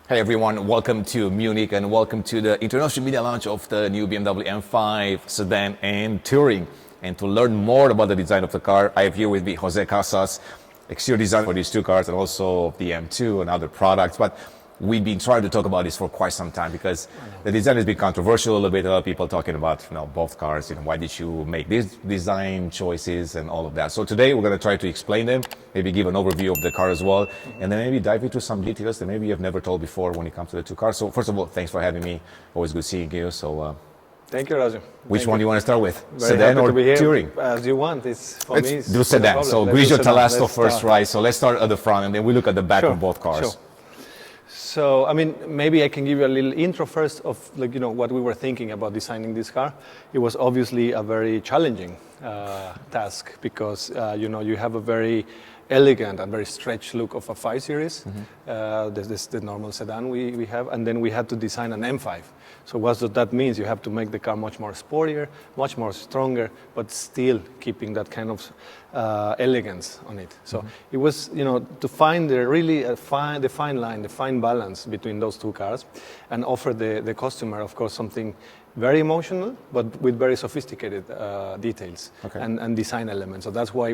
Hey everyone, welcome to Munich and welcome to the international media launch of the new BMW M5 Sedan and Touring. And to learn more about the design of the car, I have here with me Jose Casas, exterior designer for these two cars and also the M2 and other products. But we've been trying to talk about this for quite some time because the design has been controversial a little bit. A lot of people talking about both cars, why did you make these design choices and all of that. So today we're going to try to explain them, maybe give an overview of the car as well, and then maybe dive into some details that maybe you've never told before when it comes to the two cars. So first of all, thanks for having me. Always good seeing you. So thank you, Roger. Which one do you want to start with? Very Sedan or to be here. Touring? As you want. Let's do Sedan. So Grigio Talasto first, right? So let's start at the front and then we look at the back of both cars. Sure. So, I mean, maybe I can give you a little intro first of what we were thinking about designing this car. It was obviously a very challenging task because, you have a very elegant and very stretched look of a 5 Series. This is the normal sedan we have, and then we had to design an M5. So what that means, you have to make the car much more sportier, much more stronger, but still keeping that kind of elegance on it. So it was, to find the fine line, the fine balance between those two cars, and offer the customer, of course, something very emotional, but with very sophisticated details and design elements. So that's why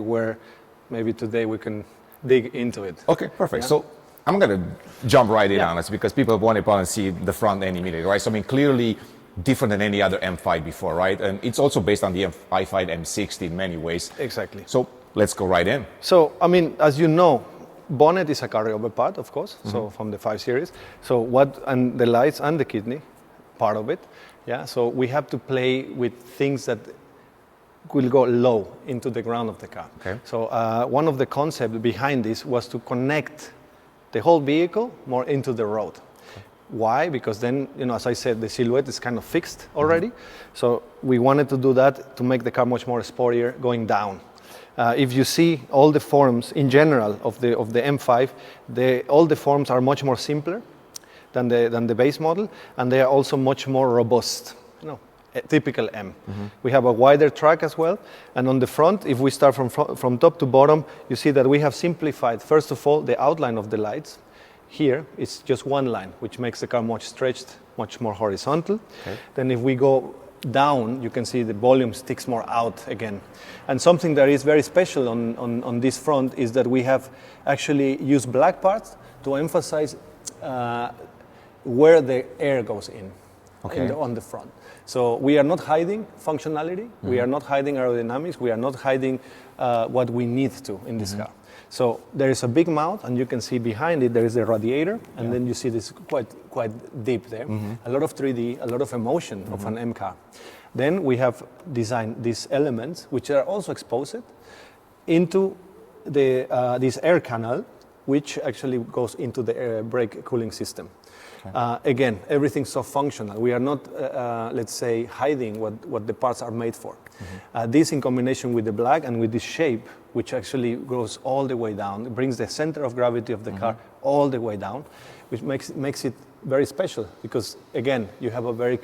maybe today we can dig into it. Okay, perfect. Yeah? So I'm going to jump right in on this because people want to see the front end immediately, right? So I mean, clearly different than any other M5 before, right? And it's also based on the i5 M60 in many ways. Exactly. So let's go right in. So, I mean, as you know, bonnet is a carryover part, of course, so from the 5 Series. So and the lights and the kidney, part of it. Yeah, so we have to play with things that will go low into the ground of the car. Okay. So one of the concepts behind this was to connect the whole vehicle more into the road. Okay. Why? Because then, as I said, the silhouette is kind of fixed already. So we wanted to do that to make the car much more sportier going down. If you see all the forms in general of the M5, all the forms are much more simpler than the base model, and they are also much more robust. A typical M. We have a wider track as well, and on the front, if we start from top to bottom, you see that we have simplified, first of all, the outline of the lights. Here, it's just one line, which makes the car much stretched, much more horizontal. Okay. Then if we go down, you can see the volume sticks more out again. And something that is very special on this front is that we have actually used black parts to emphasize where the air goes in on the front. So we are not hiding functionality, we are not hiding aerodynamics, we are not hiding what we need to in this car. So there is a big mount, and you can see behind it there is a radiator, and then you see this quite deep there. A lot of 3D, a lot of emotion of an M car. Then we have designed these elements, which are also exposed into this air canal, which actually goes into the brake cooling system. Again, everything's so functional. We are not, let's say, hiding what the parts are made for. This in combination with the black and with this shape, which actually goes all the way down, it brings the center of gravity of the car all the way down, which makes it very special because, again, you have a very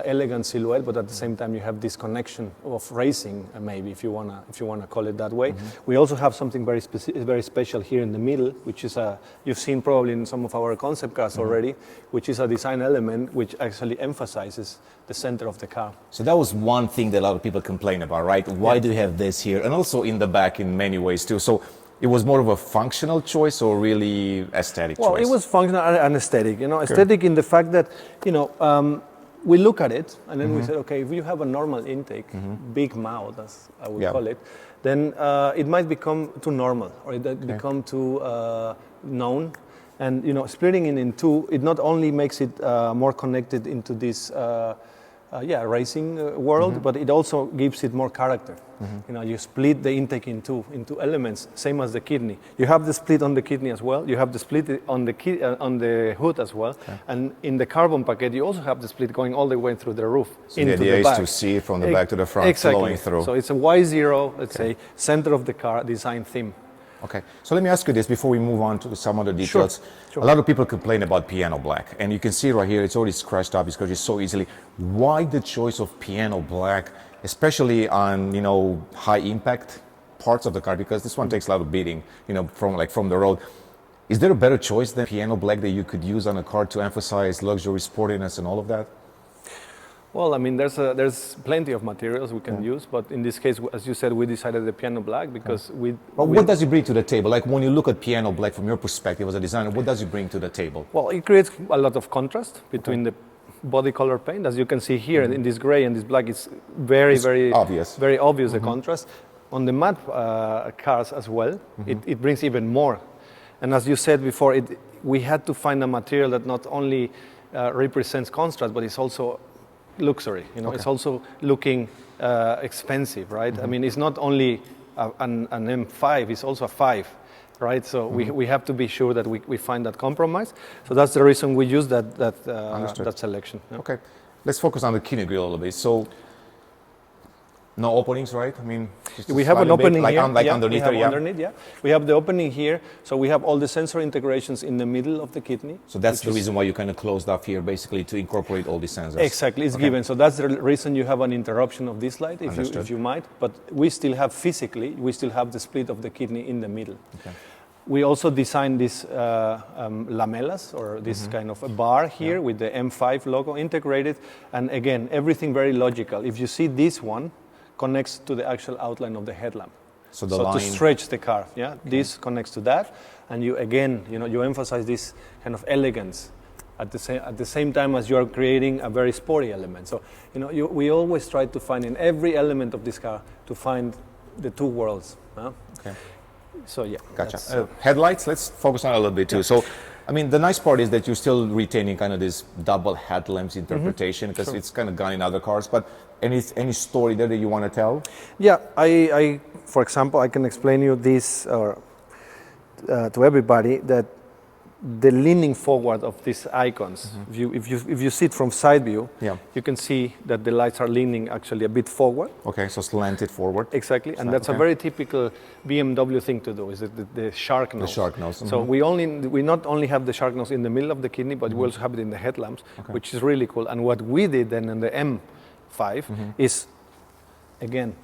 elegant silhouette, but at the same time you have this connection of racing, maybe if you wanna call it that way. We also have something very special here in the middle, which is you've seen probably in some of our concept cars already, which is a design element which actually emphasizes the center of the car. So that was one thing that a lot of people complain about, right? Why do you have this here, and also in the back in many ways too? So it was more of a functional choice or really aesthetic choice? Well, it was functional and aesthetic. Aesthetic in the fact that we look at it and then we said, okay, if you have a normal intake, big mouth, as I would call it, then it might become too normal or it might become too known. And splitting it in two, it not only makes it more connected into this racing world, but it also gives it more character. You split the intake into elements, same as the kidney. You have the split on the kidney as well. You have the split on the hood as well. And in the carbon packet, you also have the split going all the way through the roof so into the idea the back. Is to see it from the back to the front, flowing through. So it's a Y0, let's say, center of the car design theme. Okay, so let me ask you this before we move on to some other details. Sure. A lot of people complain about piano black, and you can see right here, it's already scratched up because it's so easily. Why the choice of piano black, especially on, high impact parts of the car? Because this one takes a lot of beating, from the road. Is there a better choice than piano black that you could use on a car to emphasize luxury, sportiness, and all of that? Well, I mean, there's plenty of materials we can use, but in this case, as you said, we decided the piano black because what does it bring to the table? Like when you look at piano black from your perspective as a designer, what does it bring to the table? Well, it creates a lot of contrast between the body color paint. As you can see here in this gray and this black, it's very obvious. Very obvious the contrast. On the matte cars as well, it brings even more. And as you said before, we had to find a material that not only represents contrast, but it's also luxury. You know, it's also looking expensive, right? I mean, it's not only an M5; it's also a 5, right? So we have to be sure that we find that compromise. So that's the reason we use that selection. Yeah. Okay, let's focus on the kidney grille a little bit. So. No openings, right? I mean, we have an opening here. Underneath, underneath, yeah. We have the opening here, so we have all the sensor integrations in the middle of the kidney. So that's the reason why you kind of closed off here, basically, to incorporate all these sensors. Exactly, it's given. So that's the reason you have an interruption of this light, if you might. But we still have the split of the kidney in the middle. Okay. We also designed these lamellas, or this kind of a bar here with the M5 logo integrated. And again, everything very logical. If you see this one, connects to the actual outline of the headlamp. So to stretch the car, this connects to that, and you emphasize this kind of elegance at the same time as you are creating a very sporty element. So we always try to find in every element of this car to find the two worlds. Okay. So yeah. Gotcha. Headlights. Let's focus on a little bit too. So. I mean, the nice part is that you're still retaining kind of this double headlamps interpretation because it's kind of gone in other cars. But any story there that you want to tell? Yeah, I for example, I can explain you this to everybody that the leaning forward of these icons. If you see it from side view, you can see that the lights are leaning actually a bit forward. Okay, so slanted forward. Exactly, and that's a very typical BMW thing to do. Is the shark nose? The shark nose. So we not only have the shark nose in the middle of the kidney, but we also have it in the headlamps, which is really cool. And what we did then in the M5 is, again,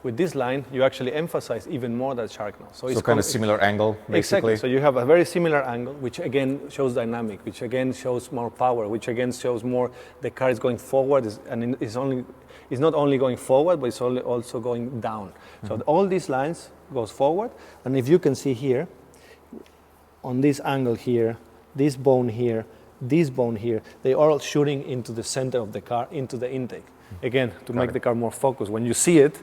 with this line, you actually emphasize even more that shark nose. So it's kind of similar angle, basically. Exactly. So you have a very similar angle, which again shows dynamic, which again shows more power, which again shows more the car is going forward, and it's not only going forward, but it's also going down. So all these lines goes forward, and if you can see here, on this angle here, this bone here, they are all shooting into the center of the car, into the intake. Again, to make the car more focused. When you see it,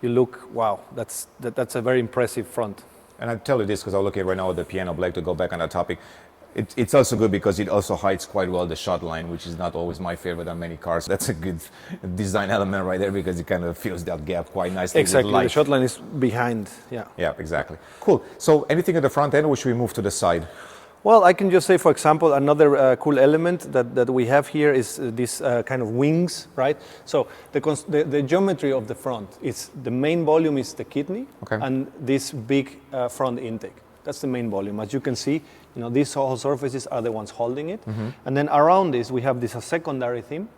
you look, wow, that's a very impressive front. And I tell you this because I'll look at right now at the piano black to go back on that topic. It's also good because it also hides quite well the shot line, which is not always my favorite on many cars. That's a good design element right there because it kind of fills that gap quite nicely. Exactly, the shot line is behind, Yeah, exactly. Cool. So anything at the front end, or should we move to the side? Well, I can just say, for example, another cool element that we have here is this kind of wings, right? So the geometry of the front is the main volume is the kidney and this big front intake. That's the main volume. As you can see, these whole surfaces are the ones holding it. And then around this, we have this secondary theme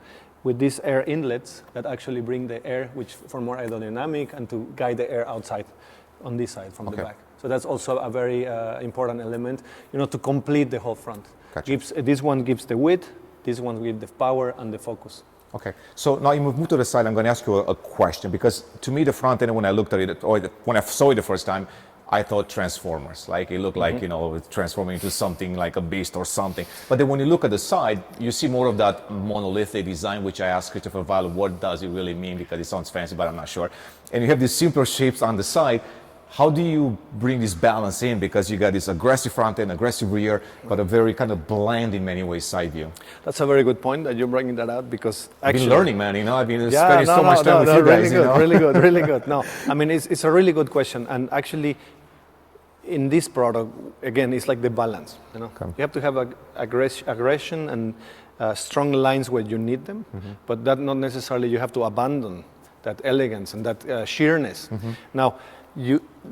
with these air inlets that actually bring the air, which for more aerodynamic and to guide the air outside on this side from the back. So that's also a very important element, to complete the whole front. Gotcha. This one gives the width, this one gives the power and the focus. Okay, so now you move to the side. I'm going to ask you a question because to me the front end, when I looked at it, or when I saw it the first time, I thought Transformers. Like it looked like, it's transforming into something like a beast or something. But then when you look at the side, you see more of that monolithic design, which I asked Christopher Val, what does it really mean? Because it sounds fancy, but I'm not sure. And you have these simpler shapes on the side. How do you bring this balance in? Because you got this aggressive front end, aggressive rear, but a very kind of bland in many ways side view. That's a very good point that you're bringing that out because actually... I've been learning, man, I've been spending so much time with you guys. Really good. No, I mean, it's a really good question. And actually, in this product, again, it's like the balance, You have to have aggression and strong lines where you need them, but that not necessarily you have to abandon that elegance and that sheerness. Now,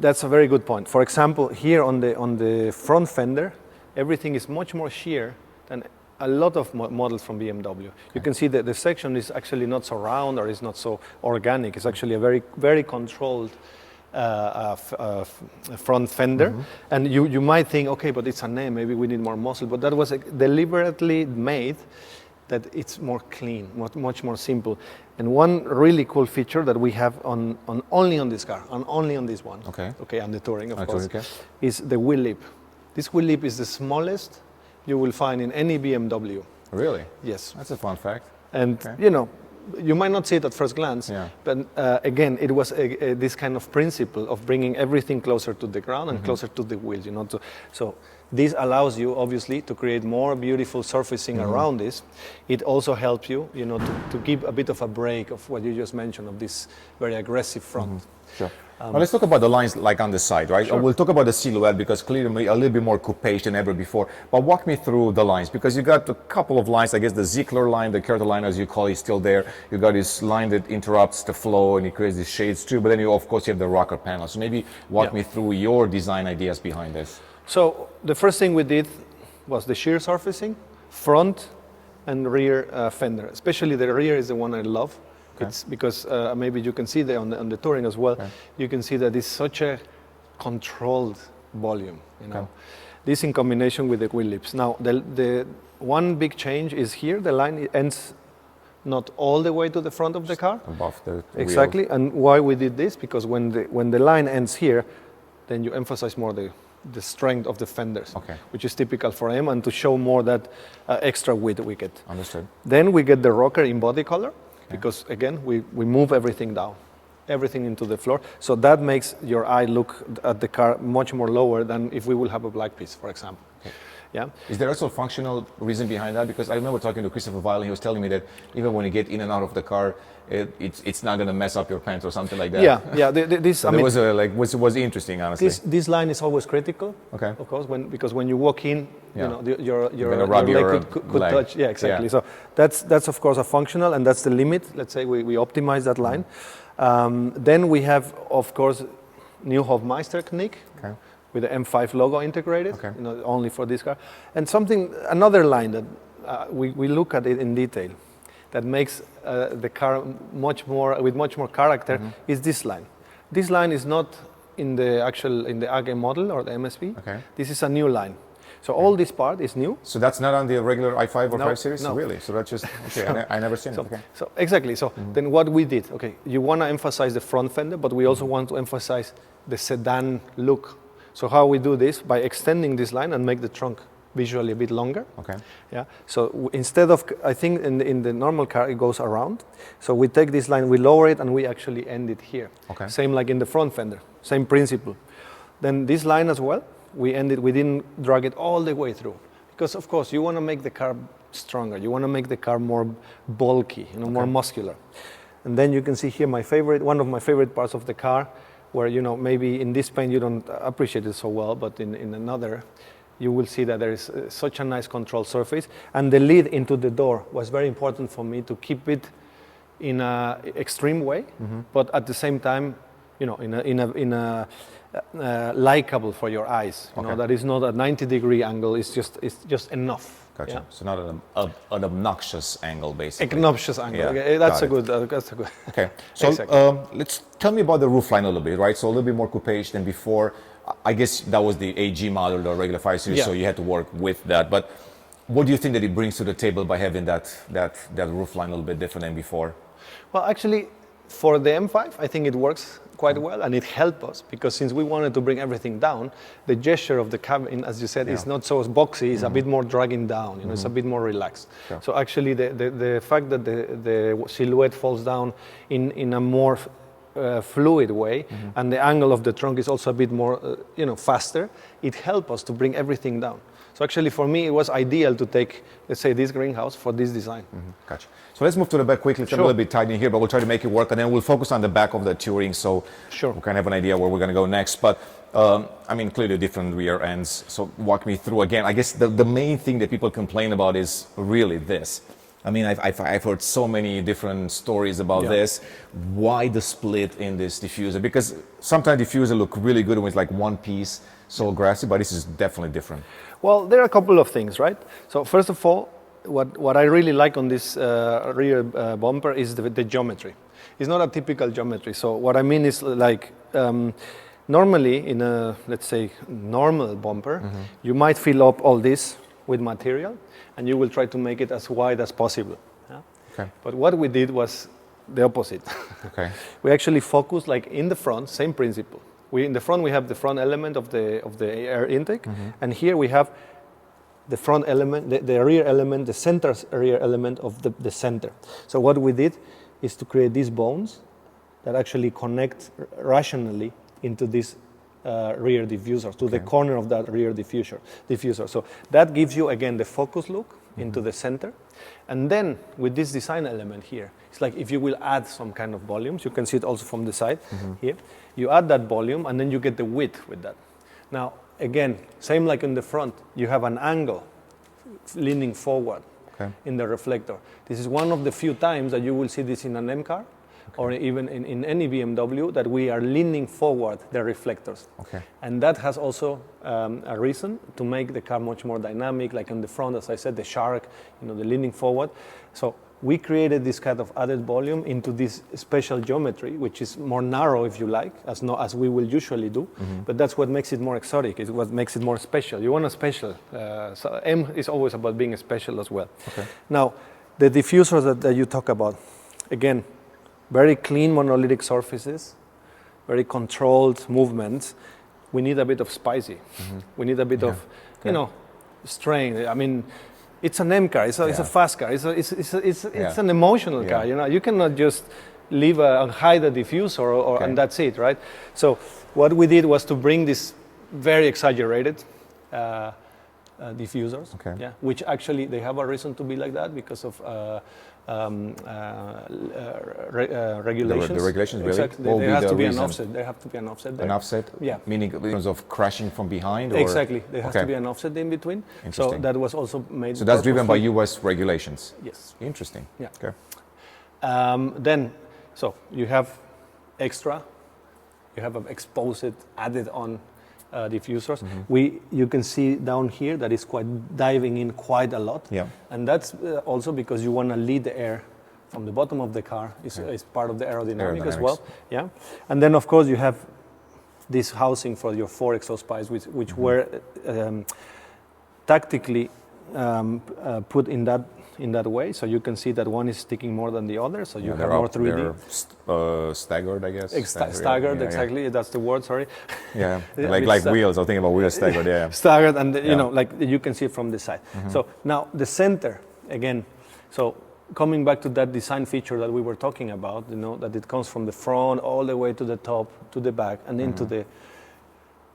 that's a very good point. For example, here on the front fender, everything is much more sheer than a lot of models from BMW. You can see that the section is actually not so round or is not so organic. It's actually a very, very controlled front fender, and you might think, okay, but it's an M, maybe we need more muscle, but that was deliberately made that it's more clean, much more simple. And one really cool feature that we have on only on this car, and only on this one, okay, and the Touring, of course, is the wheel lip. This wheel lip is the smallest you will find in any BMW. Really? Yes. That's a fun fact. And you know, you might not see it at first glance, but again, it was this kind of principle of bringing everything closer to the ground and closer to the wheels. You know, so this allows you obviously to create more beautiful surfacing around this. It also helps you, you know, to give a bit of a break of what you just mentioned of this very aggressive front. Sure. Now let's talk about the lines like on the side, right? Sure. We'll talk about the silhouette because clearly a little bit more coupe than ever before. But walk me through the lines because you got a couple of lines. I guess the Ziegler line, the Curter line, as you call it, is still there. You got this line that interrupts the flow and it creates these shades too. But then you, of course, you have the rocker panel. So maybe walk me through your design ideas behind this. So the first thing we did was the shear surfacing, front and rear fender. Especially the rear is the one I love. It's because maybe you can see there on the Touring as well. You can see that it's such a controlled volume. You know, this in combination with the wheel lips. Now the one big change is here. The line ends not all the way to the front of the car. Above the exactly. wheels. And why we did this? Because when the line ends here, then you emphasize more the strength of the fenders, which is typical for M, and to show more that extra width we get. Understood. Then we get the rocker in body color. Because again, we move everything down, everything into the floor. So that makes your eye look at the car much more lower than if we will have a black piece, for example. Yeah. Is there also a functional reason behind that? Because I remember talking to Christopher Weil, and he was telling me that even when you get in and out of the car, it's not going to mess up your pants or something like that. Yeah. This so was interesting, honestly. This line is always critical. Of course, because when you walk in, you know your leg could touch. Yeah, exactly. So that's of course a functional, and that's the limit. Let's say we optimize that line. Then we have, of course, new Hofmeister technique. With the M5 logo integrated, you know, only for this car. And another line that we look at it in detail, that makes the car with much more character, is this line. This line is not in the AG model or the MSP. This is a new line. So all this part is new. So that's not on the regular i5 or 5 Series? No. Really? So that's just, I never seen it. So exactly. So then what we did, you want to emphasize the front fender, but we also want to emphasize the sedan look. So how we do this? By extending this line and make the trunk visually a bit longer. Yeah. So instead of, I think in the normal car it goes around. So we take this line, we lower it, and we actually end it here. Same like in the front fender, same principle. Then this line as well, we didn't drag it all the way through, because of course you want to make the car stronger. You want to make the car more bulky, you know, more muscular. And then you can see here one of my favorite parts of the car, where, you know, maybe in this paint you don't appreciate it so well, but in another, you will see that there is such a nice control surface. And the lead into the door was very important for me to keep it in an extreme way, but at the same time, you know, in a likable for your eyes. You know, that is not a 90-degree angle. It's just enough. Gotcha. Yeah. So not an obnoxious angle, basically. Obnoxious angle. Yeah. Okay, that's a good. Okay. So let's tell me about the roofline a little bit, right? So a little bit more coupe than before. I guess that was the AG model, the regular 5 Series, so you had to work with that. But what do you think that it brings to the table by having that roofline a little bit different than before? Well, actually, for the M5, I think it works quite well, and it helped us because since we wanted to bring everything down, the gesture of the cabin, as you said, is not so boxy. It's a bit more dragging down. You know, it's a bit more relaxed. So actually, the fact that the silhouette falls down in a more fluid way, and the angle of the trunk is also a bit more, faster, it helped us to bring everything down. So actually, for me, it was ideal to take, let's say, this greenhouse for this design. Gotcha. So let's move to the back quickly. It's a little bit tight in here, but we'll try to make it work, and then we'll focus on the back of the Touring, so we kind of have an idea where we're going to go next. But I mean, clearly different rear ends. So walk me through again. I guess the main thing that people complain about is really this. I mean, I've heard so many different stories about this. Why the split in this diffuser? Because sometimes diffuser look really good when it's like one piece, so aggressive, but this is definitely different. Well, there are a couple of things, right? So first of all, what I really like on this rear bumper is the geometry. It's not a typical geometry. So what I mean is like normally in a, let's say, normal bumper, you might fill up all this with material and you will try to make it as wide as possible. Yeah? Okay. But what we did was the opposite. Okay. We actually focused like in the front, same principle. In the front we have the front element of the air intake, and here we have the front element, the rear element, the center rear element of the center. So what we did is to create these bones that actually connect rationally into this rear diffuser, to the corner of that rear diffuser. So that gives you, again, the focus look into the center. And then with this design element here, it's like if you will add some kind of volumes, you can see it also from the side here. You add that volume and then you get the width with that. Now, again, same like in the front, you have an angle leaning forward in the reflector. This is one of the few times that you will see this in an M car or even in any BMW, that we are leaning forward the reflectors. And that has also a reason to make the car much more dynamic, like in the front, as I said, the shark, the leaning forward. So we created this kind of added volume into this special geometry, which is more narrow, if you like, as we will usually do. But that's what makes it more exotic. It's what makes it more special. You want a special. So M is always about being special as well. Now, the diffusers that you talk about, again, very clean monolithic surfaces, very controlled movements. We need a bit of spicy. We need a bit of, strain. I mean, it's an M car. It's a fast car. It's an emotional car. You cannot just leave and hide the diffuser and that's it, right? So what we did was to bring this very exaggerated diffusers, which actually they have a reason to be like that because of regulations. The regulations, really? Exactly. There has to be an offset. There have to be an offset there. An offset? Yeah. Meaning in terms of crashing from behind? Or? Exactly. There has to be an offset in between. So that was also made. So that's driven by US regulations? Yes. Interesting. Yeah. Okay. Then, so you have extra, you have an exposed, added on diffusers. You can see down here that it's quite diving in quite a lot. Yeah. And that's also because you want to lead the air from the bottom of the car. It's part of the aerodynamics as well. Yeah. And then of course you have this housing for your 4 exhaust pipes, which were tactically put in that way, so you can see that one is sticking more than the other, so you have more 3D. They're staggered, I guess. Staggered, exactly. That's the word. Sorry. Yeah, like wheels. I was thinking about wheels staggered. Yeah. Staggered, and like you can see it from the side. So now the center again. So coming back to that design feature that we were talking about, that it comes from the front all the way to the top, to the back, and into the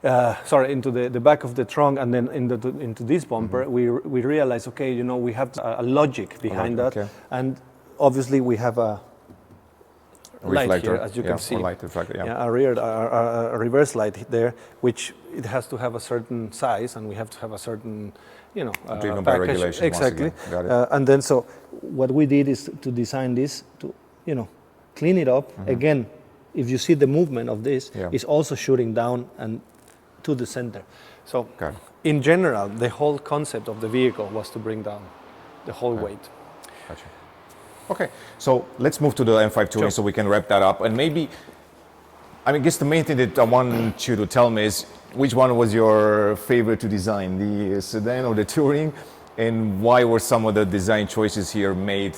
into the back of the trunk, and then into this bumper, we realized, okay, we have a logic behind that, and obviously we have a light here, as you can see, a reverse light there, which it has to have a certain size, and we have to have a certain, driven by regulations. Exactly. And then so what we did is to design this to, clean it up. Again, if you see the movement of this, it's also shooting down and to the center. So in general, the whole concept of the vehicle was to bring down the whole weight. Gotcha. Okay, so let's move to the M5 Touring so we can wrap that up. And maybe, I guess the main thing that I want you to tell me is which one was your favorite to design, the Sedan or the Touring, and why were some of the design choices here made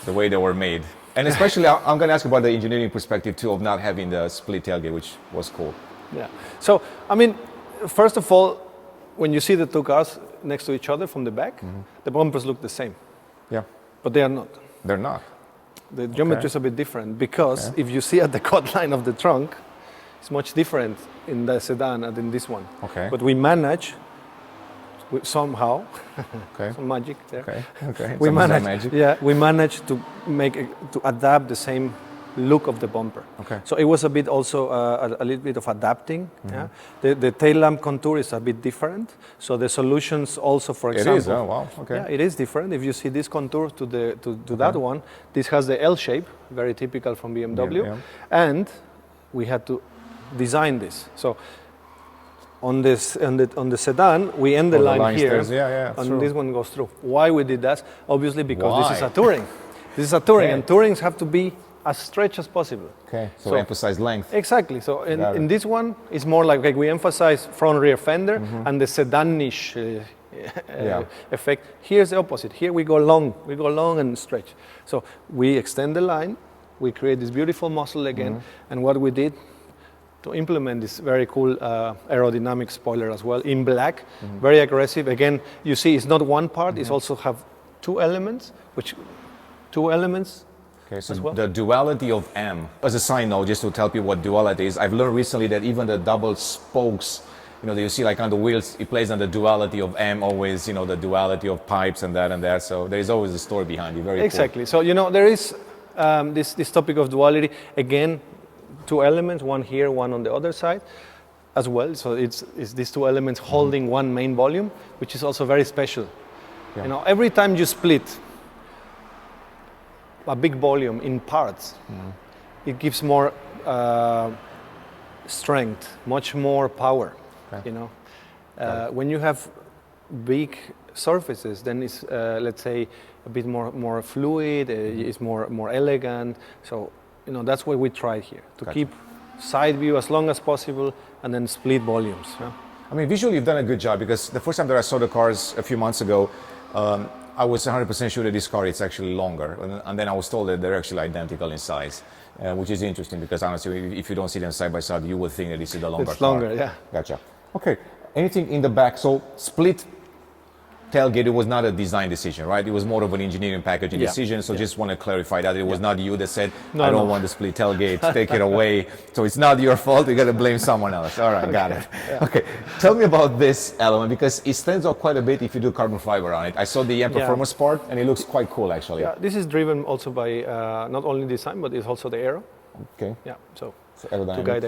the way they were made? And especially, I'm going to ask about the engineering perspective too of not having the split tailgate, which was cool. Yeah. So, first of all, when you see the two cars next to each other from the back, the bumpers look the same. Yeah. But they are not. They're not. The geometry is a bit different because if you see at the cut line of the trunk, it's much different in the Sedan and in this one. Okay. But we manage somehow, some magic there. We managed to to adapt the same look of the bumper. So it was a bit also a little bit of adapting. The tail lamp contour is a bit different. So the solutions also, for example, it is. Oh wow. Okay. Yeah, it is different. If you see this contour to that one, this has the L shape, very typical from BMW, and we had to design this. So on the Sedan, we end the line here, and this one goes through. Why we did that? Obviously because this is a Touring. This is a Touring, and Tourings have to be as stretched as possible. Okay, so emphasize length. Exactly. So in this one, it's more like we emphasize front rear fender and the sedanish effect. Here's the opposite. Here we go long and stretch. So we extend the line, we create this beautiful muscle again, and what we did to implement this very cool aerodynamic spoiler as well in black, very aggressive. Again, you see it's not one part, it's also have two elements. Okay, so well. the duality of M. As a side note, just to tell people what duality is, I've learned recently that even the double spokes, that you see like on the wheels, it plays on the duality of M always, the duality of pipes and that. So there is always a story behind it. Very exactly. cool. So, there is this topic of duality. Again, two elements, one here, one on the other side as well. So it's these two elements holding one main volume, which is also very special. Yeah. Every time you split a big volume in parts, it gives more strength, much more power. Okay. When you have big surfaces, then it's let's say a bit more fluid. It's more elegant. So that's what we try here to keep side view as long as possible and then split volumes. Yeah? I mean, visually you've done a good job, because the first time that I saw the cars a few months ago, I was 100% sure that this car is actually longer, and then I was told that they're actually identical in size, which is interesting, because honestly, if you don't see them side by side, you would think that this is the longer car. It's longer, yeah. Gotcha. Okay, anything in the back? So split tailgate, it was not a design decision, right? It was more of an engineering packaging decision. So just want to clarify that it was not you that said, I don't want the split tailgate, take it away. So it's not your fault, you got to blame someone else. All right, got it. Yeah. Okay, tell me about this element, because it stands out quite a bit if you do carbon fiber on it. I saw the performance part, and it looks quite cool actually. Yeah, this is driven also by not only design, but it's also the aero. Okay. Yeah, so to guide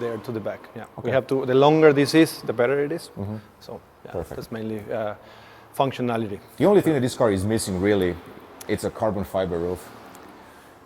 there to the back. Yeah, okay. We have to. The longer this is, the better it is. So perfect. That's mainly functionality. The only thing that this car is missing, really, it's a carbon fiber roof.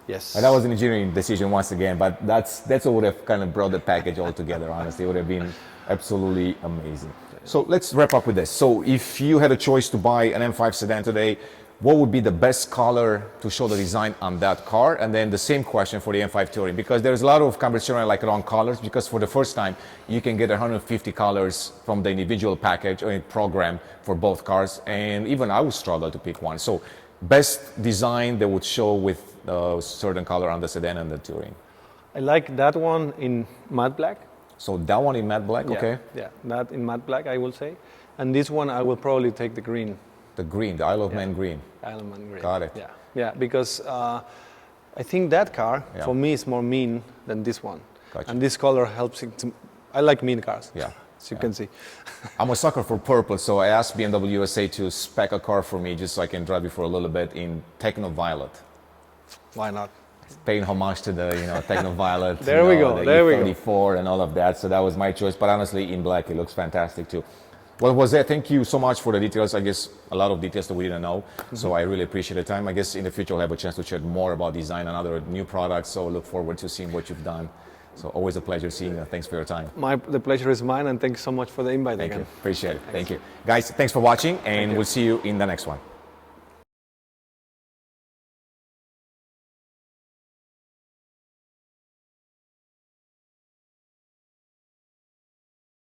Yes. And that was an engineering decision once again, but that's what would have kind of brought the package all together. Honestly, it would have been absolutely amazing. So let's wrap up with this. So if you had a choice to buy an M5 sedan today, what would be the best color to show the design on that car? And then the same question for the M5 Touring, because there's a lot of conversation around colors, because for the first time you can get 150 colors from the individual package or program for both cars, and even I would struggle to pick one. So best design that would show with a certain color on the sedan and the Touring. I like that one in matte black. So that one in matte black, okay? Yeah, that in matte black, I will say. And this one, I will probably take the green. The green, the Isle of Man green. Isle of Man green. Got it. Yeah, because I think that car, for me, is more mean than this one. Gotcha. And this color helps it to, I like mean cars. Yeah. As you can see. I'm a sucker for purple, so I asked BMW USA to spec a car for me just so I can drive it for a little bit in Techno Violet. Why not? Paying homage to the Techno Violet. There we go. The E34 and all of that. So that was my choice. But honestly, in black, it looks fantastic too. Well, Jose, thank you so much for the details. I guess a lot of details that we didn't know. So I really appreciate the time. I guess in the future we'll have a chance to chat more about design and other new products. So I look forward to seeing what you've done. So always a pleasure seeing you. Thanks for your time. The pleasure is mine, and thanks so much for the invite Thank again. you. Appreciate it. Thank you. Guys, thanks for watching, and we'll see you in the next one.